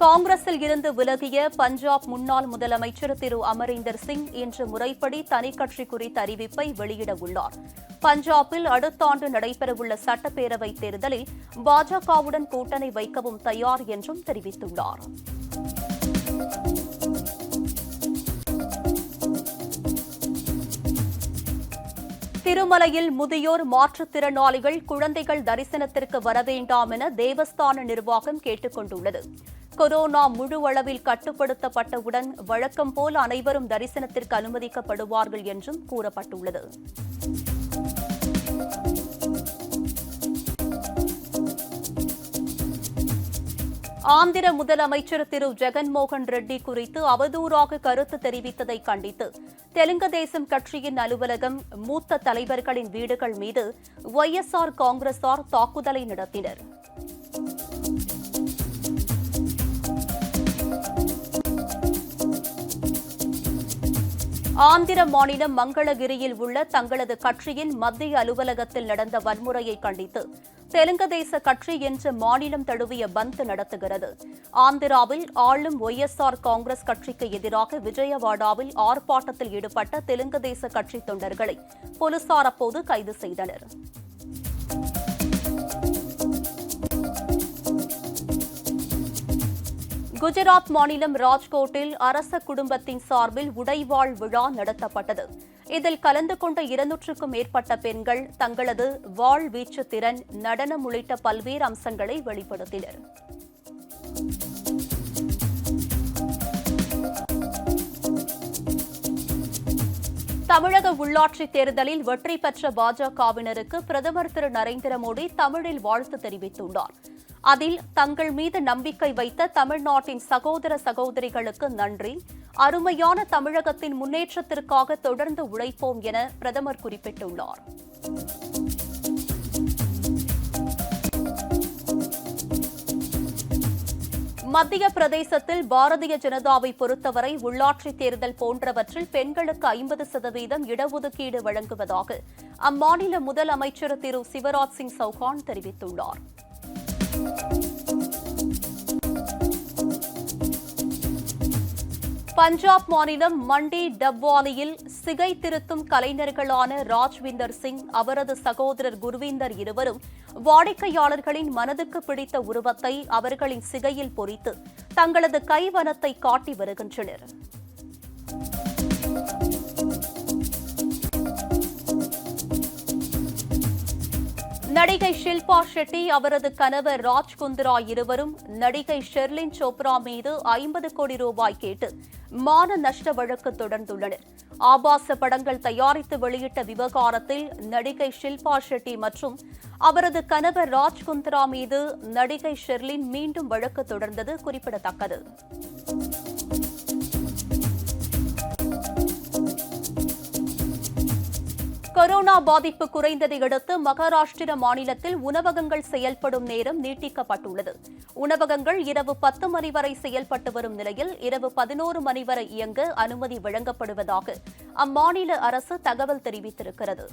காங்கிரஸில் இருந்து விலகிய பஞ்சாப் முன்னாள் முதலமைச்சர் திரு அமரீந்தர் சிங் இன்று முறைப்படி தனிக்கட்சி குறித்த அறிவிப்பை வெளியிட உள்ளார். பஞ்சாபில் அடுத்த ஆண்டு நடைபெறவுள்ள சட்டப்பேரவைத் தேர்தலில் பாஜகவுடன் கூட்டணி வைக்கவும் தயார் என்றும் தெரிவித்துள்ளார். திருமலையில் முதியோர் மாற்றுத்திறனாளிகள் குழந்தைகள் தரிசனத்திற்கு வரவேண்டாம் என தேவஸ்தான நிர்வாகம் கேட்டுக் கொண்டுள்ளது. கொரோனா முழு அளவில் கட்டுப்படுத்தப்பட்டவுடன் வழக்கம் போல் அனைவரும் தரிசனத்திற்கு அனுமதிக்கப்படுவார்கள் என்றும் கூறப்பட்டுள்ளது. ஆந்திர முதலமைச்சர் திரு ஜெகன்மோகன் ரெட்டி குறித்து அவதூறாக கருத்து தெரிவித்ததை கண்டித்து தெலுங்கு தேசம் கட்சியின் அலுவலகம், மூத்த தலைவர்களின் வீடுகள் மீது ஒய்எஸ்ஆர் காங்கிரசார் தாக்குதலை நடத்தினர். ஆந்திர மாநிலம் மங்களகிரியில் உள்ள தங்களது கட்சியின் மத்திய அலுவலகத்தில் நடந்த வன்முறையை கண்டித்து தெலுங்கு தேச கட்சி இன்று மாநிலம் தழுவிய பந்த் நடத்துகிறது. ஆந்திராவில் ஆளும் ஒய்எஸ்ஆர் காங்கிரஸ் கட்சிக்கு எதிராக விஜயவாடாவில் ஆர்ப்பாட்டத்தில் ஈடுபட்ட தெலுங்கு தேச கட்சி தொண்டர்களை போலீசார் அப்போது கைது செய்தனர். குஜராத் மாநிலம் ராஜ்கோட்டில் அரச குடும்பத்தின் சார்பில் உடைவாள் விழா நடத்தப்பட்டது. இதில் கலந்து கொண்ட 200க்கும் மேற்பட்ட பெண்கள் தங்களது வாள் வீச்சு திறன், நடனம் உள்ளிட்ட பல்வேறு அம்சங்களை வெளிப்படுத்தினர். தமிழக உள்ளாட்சித் தேர்தலில் வெற்றி பெற்ற பாஜகவினருக்கு பிரதமர் திரு நரேந்திர மோடி தமிழில் வாழ்த்து தெரிவித்துள்ளார். அதில் தங்கள் மீது நம்பிக்கை வைத்த தமிழ்நாட்டின் சகோதர சகோதரிகளுக்கு நன்றி, அருமையான தமிழகத்தின் முன்னேற்றத்திற்காக தொடர்ந்து உழைப்போம் என பிரதமர் குறிப்பிட்டுள்ளார். மத்திய பிரதேசத்தில் பாரதிய ஜனதாவை பொறுத்தவரை உள்ளாட்சித் தேர்தல் போன்றவற்றில் பெண்களுக்கு 50% இடஒதுக்கீடு வழங்குவதாக அம்மாநில முதலமைச்சர் திரு சிவராஜ் சிங் சௌகான் தெரிவித்துள்ளார். பஞ்சாப் மாநிலம் மண்டி டப்வாலியில் சிகை திருத்தும் கலைஞர்களான ராஜ்விந்தர் சிங், அவரது சகோதரர் குர்வீந்தர் இருவரும் வாடிக்கையாளர்களின் மனதுக்கு பிடித்த உருவத்தை அவர்களின் சிகையில் பொறித்து தங்களது கைவனத்தை காட்டி வருகின்றனர். நடிகை ஷில்பா ஷெட்டி, அவரது கணவர் ராஜ் குந்த்ரா இருவரும் நடிகை ஷெர்லின் சோப்ரா மீது 50 கோடி ரூபாய் கேட்டு மான நஷ்ட வழக்கு தொடர்ந்துள்ளனர். ஆபாச படங்கள் தயாரித்து வெளியிட்ட விவகாரத்தில் நடிகை ஷில்பா ஷெட்டி மற்றும் அவரது கணவர் ராஜ் குந்த்ரா மீது நடிகை ஷெர்லின் மீண்டும் வழக்கு தொடர்ந்தது குறிப்பிடத்தக்கது. கொரோனா பாதிப்பு குறைந்ததை அடுத்து மகாராஷ்டிர மாநிலத்தில் உணவகங்கள் செயல்படும் நேரம் நீட்டிக்கப்பட்டுள்ளது. உணவகங்கள் இரவு 10 மணி வரை செயல்பட்டு வரும் நிலையில் இரவு 11 மணி வரை இயங்க அனுமதி வழங்கப்படுவதாக அம்மாநில அரசு தகவல் தெரிவித்திருக்கிறது.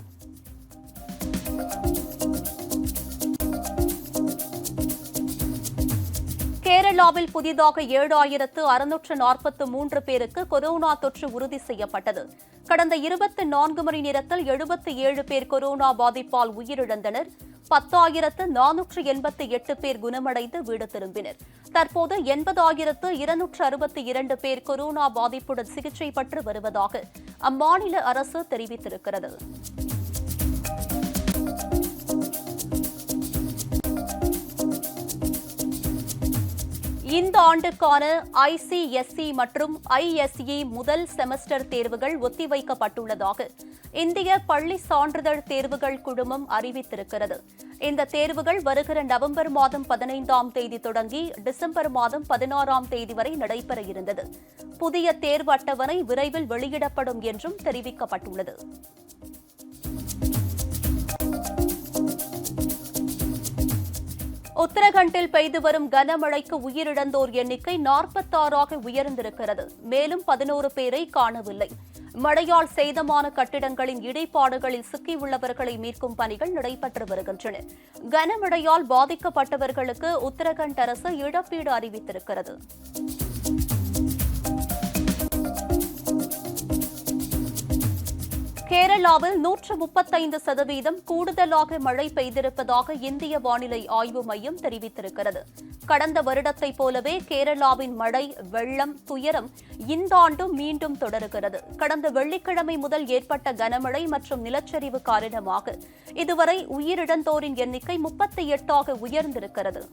கேரளாவில் புதிதாக 7,643 பேருக்கு கொரோனா தொற்று உறுதி செய்யப்பட்டது. கடந்த 24 மணி நேரத்தில் 77 பேர் கொரோனா பாதிப்பால் உயிரிழந்தனர். 10,488 பேர் குணமடைந்து வீடு திரும்பினர். தற்போது 80,262 பேர் கொரோனா பாதிப்புடன் சிகிச்சை பெற்று வருவதாக அம்மாநில அரசு தெரிவித்திருக்கிறது. இந்த ஆண்டுக்கான ICSE மற்றும் ISE முதல் செமஸ்டர் தேர்வுகள் ஒத்திவைக்கப்பட்டுள்ளதாக இந்திய பள்ளி சான்றிதழ் தேர்வுகள் குழுமம் அறிவித்திருக்கிறது. இந்த தேர்வுகள் வருகிற நவம்பர் மாதம் 15ஆம் தேதி தொடங்கி டிசம்பர் மாதம் 16ஆம் தேதி வரை நடைபெற இருந்தது. புதிய தேர்வு அட்டவணை விரைவில் வெளியிடப்படும் என்றும் தெரிவிக்கப்பட்டுள்ளது. உத்தரகண்டில் பெய்து வரும் கனமழைக்கு உயிரிழந்தோர் எண்ணிக்கை 46ஆக உயர்ந்திருக்கிறது. மேலும் 11 பேரை காணவில்லை. மழையால் சேதமான கட்டிடங்களின் இடிபாடுகளில் சிக்கியுள்ளவர்களை மீட்கும் பணிகள் நடைபெற்று வருகின்றன. கனமழையால் பாதிக்கப்பட்டவர்களுக்கு உத்தரகண்ட் அரசு இழப்பீடு அறிவித்திருக்கிறது. கேரளாவில் 135% கூடுதலாக மழை பெய்திருப்பதாக இந்திய வானிலை ஆய்வு மையம் தெரிவித்திருக்கிறது. கடந்த வருடத்தைப் போலவே கேரளாவின் மழை, வெள்ளம், துயரம் இந்த ஆண்டும் மீண்டும் தொடருகிறது. கடந்த வெள்ளிக்கிழமை முதல் ஏற்பட்ட கனமழை மற்றும் நிலச்சரிவு காரணமாக இதுவரை உயிரிழந்தோரின் எண்ணிக்கை 38ஆக உயர்ந்திருக்கிறது.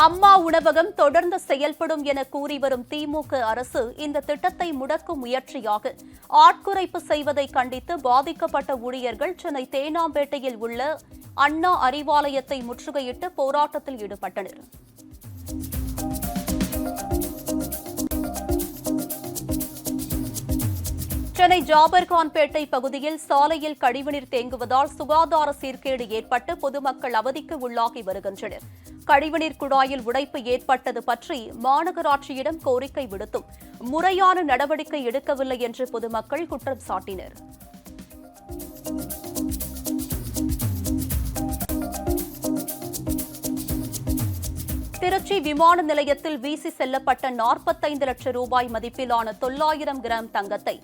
அம்மா உணவகம் தொடர்ந்து செயல்படும் என கூறி வரும் திமுக அரசு இந்த திட்டத்தை முடக்கும் முயற்சியாக ஆட்குறைப்பு செய்வதை கண்டித்து பாதிக்கப்பட்ட ஊழியர்கள் சென்னை தேனாம்பேட்டையில் உள்ள அண்ணா அறிவாலயத்தை முற்றுகையிட்டு போராட்டத்தில் ஈடுபட்டனர். சென்னை ஜாபர்கான்பேட்டை பகுதியில் சாலையில் கழிவுநீர் தேங்குவதால் சுகாதார சீர்கேடு ஏற்பட்டு பொதுமக்கள் அவதிக்கு உள்ளாகி வருகின்றனர். கழிவுநீர் குழாயில் உடைப்பு ஏற்பட்டது பற்றி மாநகராட்சியிடம் கோரிக்கை விடுத்தும் முறையான நடவடிக்கை எடுக்கவில்லை என்று பொதுமக்கள் குற்றம் சாட்டினர். திருச்சி விமான நிலையத்தில் வீசி செல்லப்பட்ட 45 லட்சம் ரூபாய் மதிப்பிலான 900 கிராம் தங்கத்தை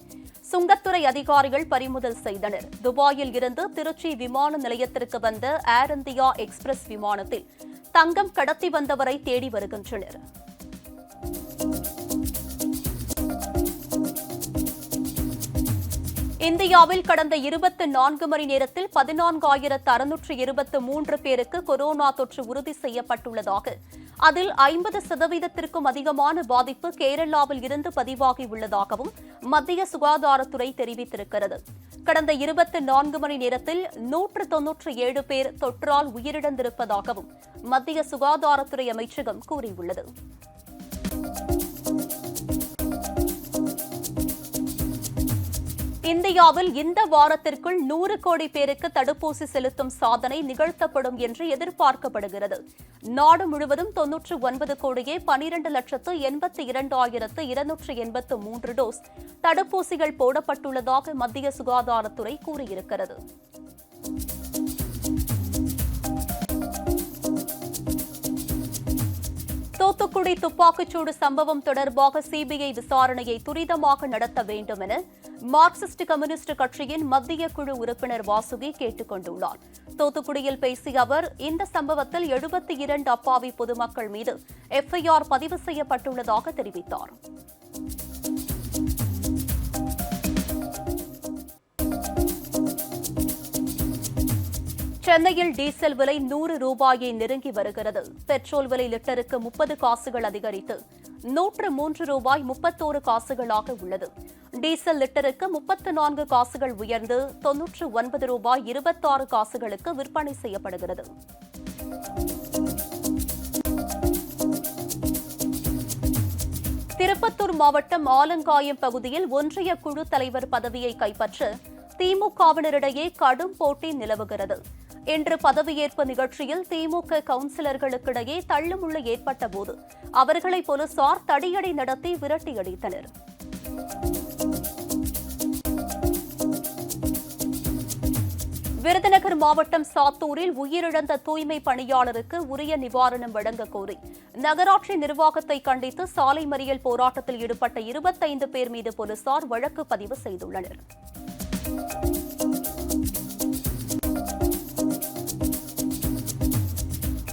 சுங்கத்துறை அதிகாரிகள் பறிமுதல் செய்தனர். துபாயில் இருந்து திருச்சி விமான நிலையத்திற்கு வந்த ஏர் இந்தியா எக்ஸ்பிரஸ் விமானத்தில் தங்கம் கடத்தி வந்தவரை தேடி வருகின்றனர். இந்தியாவில் கடந்த 24 மணி நேரத்தில் 14,623 பேருக்கு கொரோனா தொற்று உறுதி செய்யப்பட்டுள்ளதாக, அதில் 50%த்திற்கும் அதிகமான பாதிப்பு கேரளாவில் இருந்து பதிவாகியுள்ளதாகவும் மத்திய சுகாதாரத்துறை தெரிவித்திருக்கிறது. கடந்த 24 மணி நேரத்தில் 197 பேர் தொற்றால் உயிரிழந்திருப்பதாகவும் மத்திய சுகாதாரத்துறை அமைச்சகம் கூறியுள்ளது. இந்தியாவில் இந்த வாரத்திற்குள் 100 கோடி பேருக்கு தடுப்பூசி செலுத்தும் சாதனை நிகழ்த்தப்படும் என்று எதிர்பார்க்கப்படுகிறது. நாடு முழுவதும் 99 கோடியே 12,82,283 டோஸ் தடுப்பூசிகள் போடப்பட்டுள்ளதாக மத்திய சுகாதாரத்துறை கூறியிருக்கிறது. தூத்துக்குடி துப்பாக்கிச்சூடு சம்பவம் தொடர்பாக சிபிஐ விசாரணையை துரிதமாக நடத்த வேண்டும் என மார்க்சிஸ்ட் கம்யூனிஸ்ட் கட்சியின் மத்திய குழு உறுப்பினர் வாசுகி கேட்டுக் கொண்டுள்ளார். தூத்துக்குடியில் பேசிய அவர், இந்த சம்பவத்தில் 72 அப்பாவி பொதுமக்கள் மீது எஃப்ஐஆர் பதிவு செய்யப்பட்டுள்ளதாக தெரிவித்தார். சென்னையில் டீசல் விலை 100 ரூபாயை நெருங்கி வருகிறது. பெட்ரோல் விலை லிட்டருக்கு 30 காசுகள் அதிகரித்து 103 ரூபாய் 31 காசுகளாக உள்ளது. டீசல் லிட்டருக்கு 34 காசுகள் உயர்ந்து 99 ரூபாய் 26 காசுகளுக்கு விற்பனை செய்யப்படுகிறது. திருப்பத்தூர் மாவட்டம் ஆலங்காயம் பகுதியில் ஒன்றிய குழு தலைவர் பதவியை கைப்பற்ற திமுகவினரிடையே கடும் போட்டி நிலவுகிறது. இன்று பதவியேற்பு நிகழ்ச்சியில் திமுக கவுன்சிலர்களுக்கிடையே தள்ளுமுள்ளு ஏற்பட்டபோது அவர்களை போலீசார் தடியடி நடத்தி விரட்டியடித்தனர். விருதுநகர் மாவட்டம் சாத்தூரில் உயிரிழந்த தூய்மை பணியாளருக்கு உரிய நிவாரணம் வழங்க கோரி நகராட்சி நிர்வாகத்தை கண்டித்து சாலை மறியல் போராட்டத்தில் ஈடுபட்ட 25 பேர் மீது போலீசார் வழக்கு பதிவு செய்துள்ளனர்.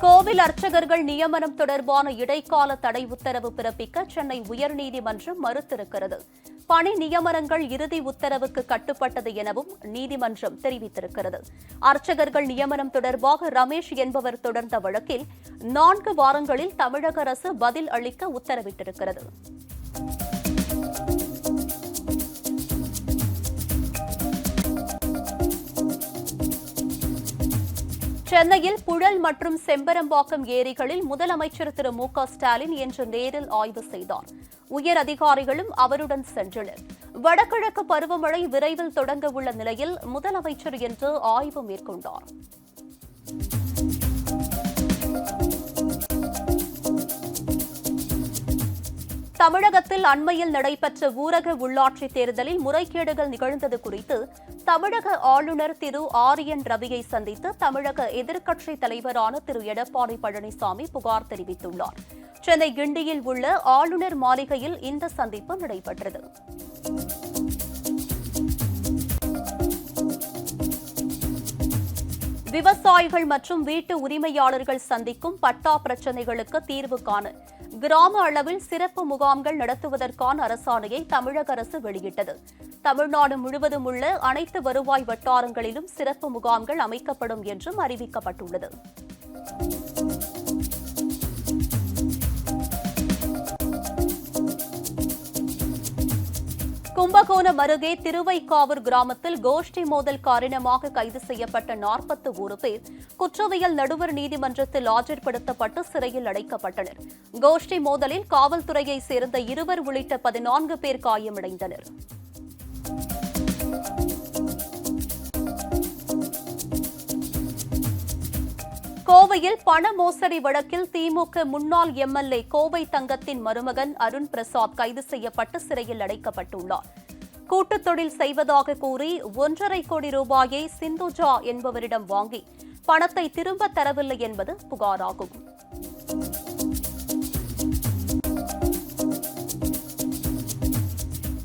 கோவில் அர்ச்சகர்கள் நியமனம் தொடர்பான இடைக்கால தடை உத்தரவு பிறப்பிக்க சென்னை உயர்நீதிமன்றம் மறுத்திருக்கிறது. பணி நியமனங்கள் இறுதி உத்தரவுக்கு கட்டுப்பட்டது எனவும் நீதிமன்றம் தெரிவித்திருக்கிறது. அர்ச்சகர்கள் நியமனம் தொடர்பாக ரமேஷ் என்பவர் தொடர்ந்த வழக்கில் 4 வாரங்களில் தமிழக அரசு பதில் அளிக்க உத்தரவிட்டிருக்கிறது. சென்னையில் புழல் மற்றும் செம்பரம்பாக்கம் ஏரிகளில் முதலமைச்சர் திரு மு.க. ஸ்டாலின் இன்று நேரில் ஆய்வு செய்தார். உயர் அதிகாரிகளும் அவருடன் சென்றனர். வடகிழக்கு பருவமழை விரைவில் தொடங்க உள்ள நிலையில் முதலமைச்சர் இன்று ஆய்வு மேற்கொண்டார். தமிழகத்தில் அண்மையில் நடைபெற்ற ஊரக உள்ளாட்சித் தேர்தலில் முறைகேடுகள் நிகழ்ந்தது குறித்து தமிழக ஆளுநர் திரு ஆர்.என். ரவியை சந்தித்து தமிழக எதிர்க்கட்சித் தலைவரான திரு எடப்பாடி பழனிசாமி புகார் தெரிவித்துள்ளார். சென்னை கிண்டியில் உள்ள ஆளுநர் மாளிகையில் இந்த சந்திப்பு நடைபெற்றது. விவசாயிகள் மற்றும் வீட்டு உரிமையாளர்கள் சந்திக்கும் பட்டா பிரச்சினைகளுக்கு தீர்வு காண கிராம அளவில் சிறப்பு முகாம்கள் நடத்துவதற்கான அரசாணையை தமிழக அரசு வெளியிட்டது. தமிழ்நாடு முழுவதும் உள்ள அனைத்து வருவாய் வட்டாரங்களிலும் சிறப்பு முகாம்கள் அமைக்கப்படும் என்றும் அறிவிக்கப்பட்டுள்ளது. கும்பகோணம் அருகே திருவைக்காவூர் கிராமத்தில் கோஷ்டி மோதல் காரணமாக கைது செய்யப்பட்ட 41 பேர் குற்றவியல் நடுவர் நீதிமன்றத்தில் ஆஜர்படுத்தப்பட்டு சிறையில் அடைக்கப்பட்டனர். கோஷ்டி மோதலில் காவல்துறையைச் சேர்ந்த 2 உள்ளிட்ட 14 பேர் காயமடைந்தனர். கோவையில் பண மோசடி வழக்கில் திமுக முன்னாள் எம்எல்ஏ கோவை தங்கத்தின் மருமகன் அருண் பிரசாத் கைது செய்யப்பட்டு சிறையில் அடைக்கப்பட்டுள்ளார். கூட்டுத் தொழில் செய்வதாக கூறி 1.5 கோடி ரூபாயை சிந்துஜா என்பவரிடம் வாங்கி பணத்தை திரும்பத் தரவில்லை என்பது புகாராகும்.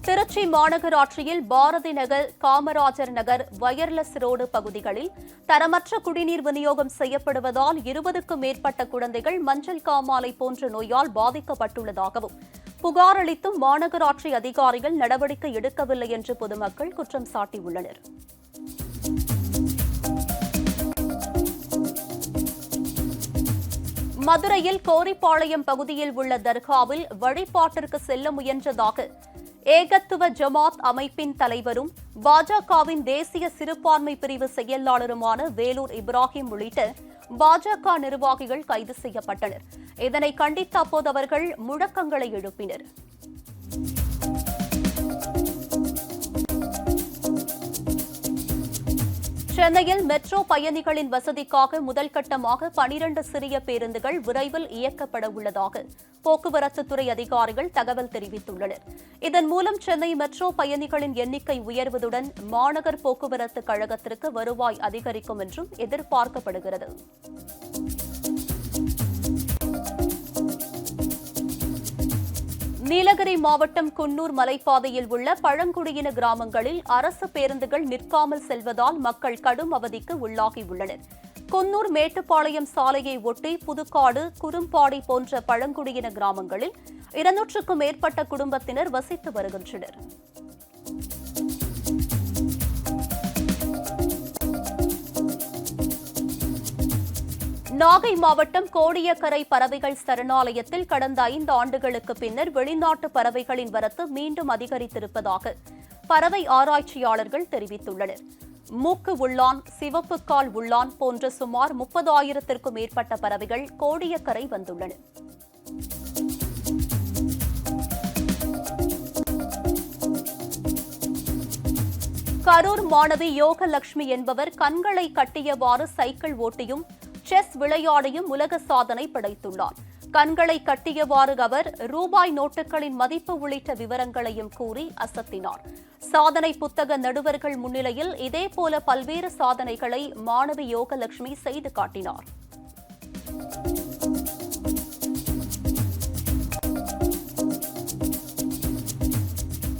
திருச்சி மாநகராட்சியில் பாரதி நகர், காமராஜர் நகர், வயர்லெஸ் ரோடு பகுதிகளில் தரமற்ற குடிநீர் விநியோகம் செய்யப்படுவதால் 20க்கும் மேற்பட்ட குழந்தைகள் மஞ்சள் காமாலை போன்ற நோயால் பாதிக்கப்பட்டுள்ளதாகவும் புகார் அளித்தும் மாநகராட்சி அதிகாரிகள் நடவடிக்கை எடுக்கவில்லை என்று பொதுமக்கள் குற்றம் சாட்டியுள்ளனர். மதுரையில் கோரிப்பாளையம் பகுதியில் உள்ள தர்காவில் வழிபாட்டிற்கு செல்ல முயன்றதாக ஏகத்துவ ஜமாத் அமைப்பின் தலைவரும் பாஜகவின் தேசிய சிறுபான்மை பிரிவு செயலாளருமான வேலூர் இப்ராஹிம் உள்ளிட்ட பாஜக நிர்வாகிகள் கைது செய்யப்பட்டனர். இதனை கண்டித்து அப்போது அவர்கள் முழக்கங்களை எழுப்பினர். சென்னையில் மெட்ரோ பயணிகளின் வசதிக்காக முதல் கட்டமாக 12 சிறிய பேருந்துகள் விரைவில் இயக்கப்பட உள்ளதாக போக்குவரத்துத்துறை அதிகாரிகள் தகவல் தெரிவித்துள்ளனர். இதன் மூலம் சென்னை மெட்ரோ பயணிகளின் எண்ணிக்கை உயர்வதுடன் மாநகர் போக்குவரத்து கழகத்திற்கு வருவாய் அதிகரிக்கும் என்றும் எதிர்பார்க்கப்படுகிறது. நீலகிரி மாவட்டம் குன்னூர் மலைப்பாதையில் உள்ள பழங்குடியின கிராமங்களில் அரசு பேருந்துகள் நிற்காமல் செல்வதால் மக்கள் கடும் அவதிக்கு உள்ளாகியுள்ளனர். குன்னூர் மேட்டுப்பாளையம் சாலையை ஒட்டி புதுக்காடு, குறும்பாடி போன்ற பழங்குடியின கிராமங்களில் 200க்கும் மேற்பட்ட குடும்பத்தினர் வசித்து வருகின்றனர். நாகை மாவட்டம் கோடியக்கரை பறவைகள் சரணாலயத்தில் கடந்த 5 ஆண்டுகளுக்கு பின்னர் வெளிநாட்டு பறவைகளின் வரத்து மீண்டும் அதிகரித்திருப்பதாக பறவை ஆராய்ச்சியாளர்கள் தெரிவித்துள்ளனர். மூக்கு உள்ளான், சிவப்பு கால் உள்ளான் போன்ற சுமார் 30,000த்திற்கும் மேற்பட்ட பறவைகள் கோடியக்கரை வந்துள்ளன. கரூர் மாணவி யோகலட்சுமி என்பவர் கண்களை கட்டியவாறு சைக்கிள் ஓட்டியும் செஸ் விளையாடியும் உலக சாதனை படைத்துள்ளார். கண்களை கட்டியவாறு அவர் ரூபாய் நோட்டுகளின் மதிப்பு உள்ளிட்ட விவரங்களையும் கூறி அசத்தினார். சாதனை புத்தக நடுவர்கள் முன்னிலையில் இதேபோல பல்வேறு சாதனைகளை மாணவி யோகலட்சுமி செய்து காட்டினார்.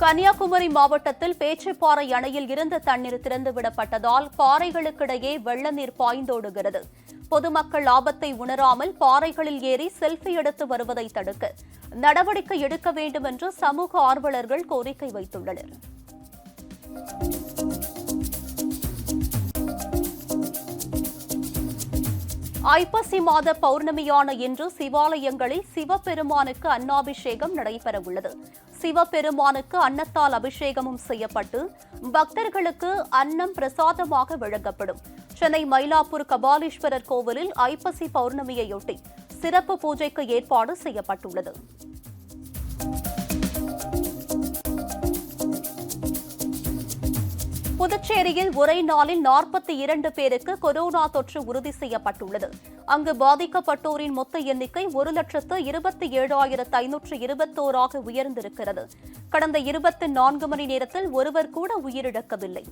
கன்னியாகுமரி மாவட்டத்தில் பேச்சிப்பாறை அணையில் இருந்து தண்ணீர் திறந்துவிடப்பட்டதால் பாறைகளுக்கிடையே வெள்ள நீர் பாய்ந்தோடுகிறது. பொதுமக்கள் ஆபத்தை உணராமல் பாறைகளில் ஏறி செல்ஃபி எடுத்து வருவதை தடுக்க நடவடிக்கை எடுக்க வேண்டும் என்று சமூக ஆர்வலர்கள் கோரிக்கை வைத்துள்ளனர். ஐப்பசி மாத பௌர்ணமியான இன்று சிவாலயங்களில் சிவபெருமானுக்கு அன்னாபிஷேகம் நடைபெறவுள்ளது. சிவபெருமானுக்கு அன்னத்தால் அபிஷேகமும் செய்யப்பட்டு பக்தர்களுக்கு அன்னம் பிரசாதமாக வழங்கப்படும். சென்னை மயிலாப்பூர் கபாலீஸ்வரர் கோவிலில் ஐப்பசி பௌர்ணமியையொட்டி சிறப்பு பூஜைக்கு ஏற்பாடு செய்யப்பட்டுள்ளது. புதுச்சேரியில் ஒரே நாளில் 42 பேருக்கு கொரோனா தொற்று உறுதி செய்யப்பட்டுள்ளது. அங்கு பாதிக்கப்பட்டோரின் மொத்த எண்ணிக்கை 1,27,521 உயர்ந்திருக்கிறது. கடந்த 24 மணி நேரத்தில் ஒருவர் கூட உயிரிழக்கவில்லை.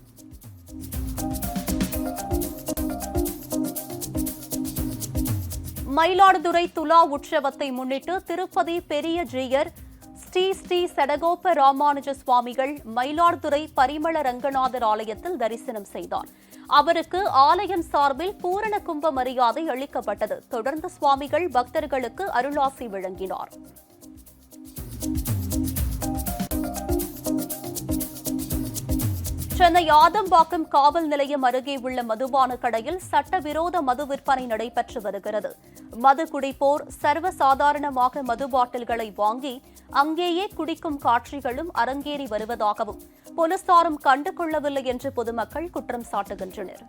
மயிலாடுதுறை துலா உற்சவத்தை முன்னிட்டு திருப்பதி பெரிய ஜீயர் ஸ்ரீ ஸ்ரீ சடகோப ராமானுஜ சுவாமிகள் மயிலாடுதுறை பரிமள ரங்கநாதர் ஆலயத்தில் தரிசனம் செய்தார். அவருக்கு ஆலயம் சார்பில் பூரண கும்ப மரியாதை அளிக்கப்பட்டது. தொடர்ந்து சுவாமிகள் பக்தர்களுக்கு அருளாசி வழங்கினார். சென்னை ஆதம்பாக்கம் காவல் நிலையம் அருகே உள்ள மதுபான கடையில் சட்டவிரோத மது விற்பனை நடைபெற்று வருகிறது. மது குடிப்போர் சர்வசாதாரணமாக மது பாட்டில்களை வாங்கி அங்கேயே குடிக்கும் காட்சிகளும் அரங்கேறி வருவதாகவும் போலீசாரும் கண்டுகொள்ளவில்லை என்று பொதுமக்கள் குற்றம் சாட்டுகின்றனர்.